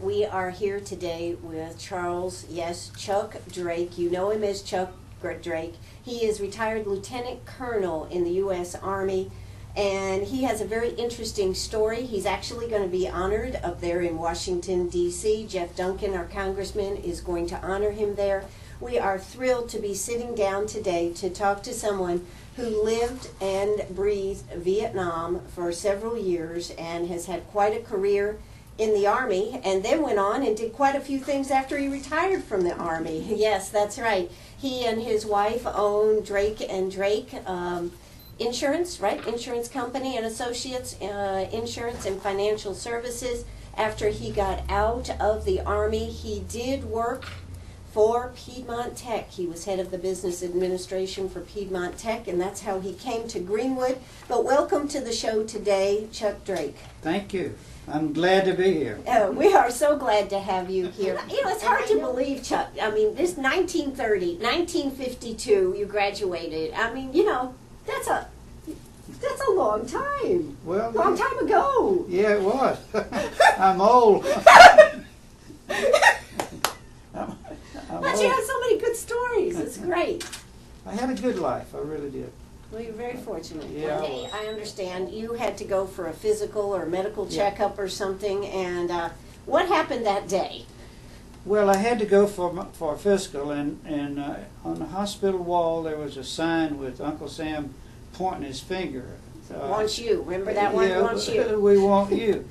We are here today with Charles, yes, Chuck Drake. You know him as Chuck Drake. He is retired lieutenant colonel in the U.S. Army, and he has a very interesting story. He's actually going to be honored up there in Washington, D.C. Jeff Duncan, our congressman, is going to honor him there. We are thrilled to be sitting down today to talk to someone who lived and breathed Vietnam for several years and has had quite a career in the Army, and then went on and did quite a few things after he retired from the Army. Yes, that's right. He and his wife own Drake and Drake Insurance, right? Insurance Company and Associates, Insurance and Financial Services. After he got out of the Army, he did work for Piedmont Tech. He was head of the business administration for Piedmont Tech, and that's how he came to Greenwood. But welcome to the show today, Chuck Drake. Thank you. I'm glad to be here. Oh, we are so glad to have you here. You know, it's hard to believe, Chuck. I mean, this 1930, 1952, you graduated. I mean, you know, that's a long time. Well, long time ago. Yeah, it was. I'm old. But you have so many good stories. It's great. I had a good life. I really did. Well, you're very fortunate. Yeah, One day, I understand you had to go for a physical or medical checkup or something, and what happened that day? Well, I had to go for a physical, and on the hospital wall there was a sign with Uncle Sam pointing his finger. Wants you. Remember that one? Yeah, Wants you. We want you.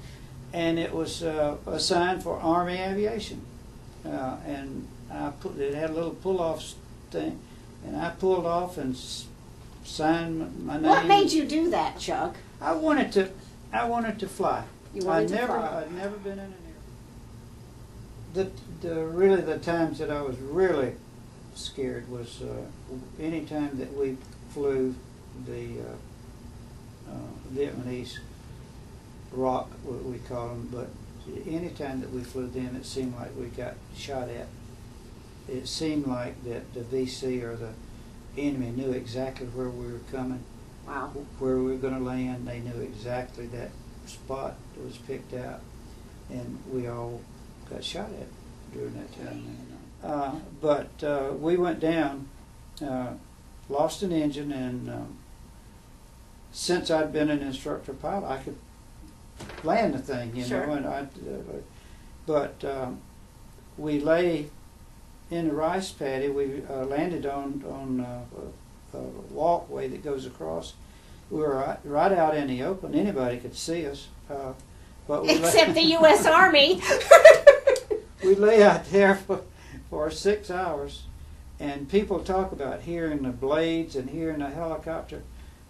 And it was a sign for Army Aviation. And it had a little pull-off thing, and I pulled off and signed my name. What made you do that, Chuck? I wanted to fly. You wanted to fly. I'd never been in an airplane. Really the times that I was really scared was any time that we flew the Vietnamese rock, what we call them, but any time that we flew them, it seemed like we got shot at. It seemed like that the VC or the enemy knew exactly where we were coming, wow, where we were going to land. They knew exactly that spot that was picked out, and we all got shot at during that time. But we went down, lost an engine, and since I'd been an instructor pilot, I could land the thing, you sure. know. And but we lay in the rice paddy. We landed on a walkway that goes across. We were right out in the open. Anybody could see us. But we except the U.S. Army. We lay out there for 6 hours, and people talk about hearing the blades and hearing the helicopter.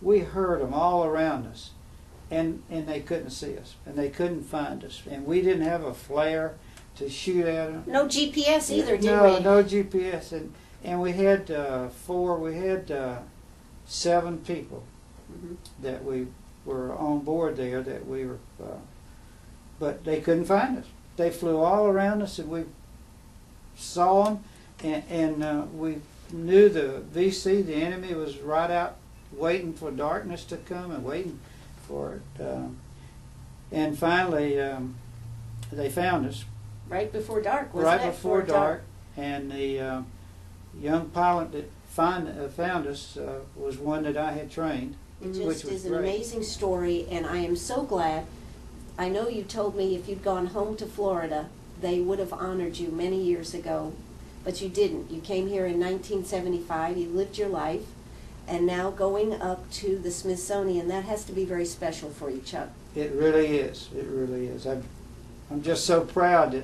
We heard them all around us, and they couldn't see us, and they couldn't find us, and we didn't have a flare to shoot at them. No GPS either, did we? No GPS, and we had 7 people that we were on board there that we were, but they couldn't find us. They flew all around us, and we saw them, and we knew the VC, the enemy, was right out waiting for darkness to come and waiting for it. And finally, they found us. Right before dark, wasn't it? Right before dark. And the young pilot that found us was one that I had trained. It just is an great. amazing story, and I am so glad. I know you told me if you'd gone home to Florida, they would have honored you many years ago, but you didn't. You came here in 1975, you lived your life, and now going up to the Smithsonian, that has to be very special for you, Chuck. It really is. It really is. I'm just so proud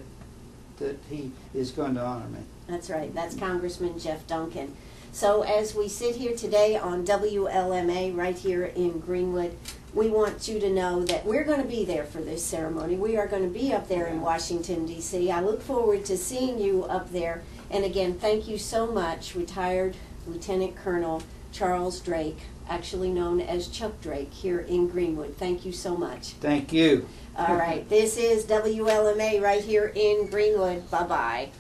that he is going to honor me. That's right. That's Congressman Jeff Duncan. So as we sit here today on WLMA right here in Greenwood, we want you to know that we're going to be there for this ceremony. We are going to be up there in Washington, D.C. I look forward to seeing you up there. And again, thank you so much, retired Lieutenant Colonel Charles Drake, actually known as Chuck Drake, here in Greenwood. Thank you so much. Thank you. All right. This is WLMA right here in Greenwood. Bye-bye.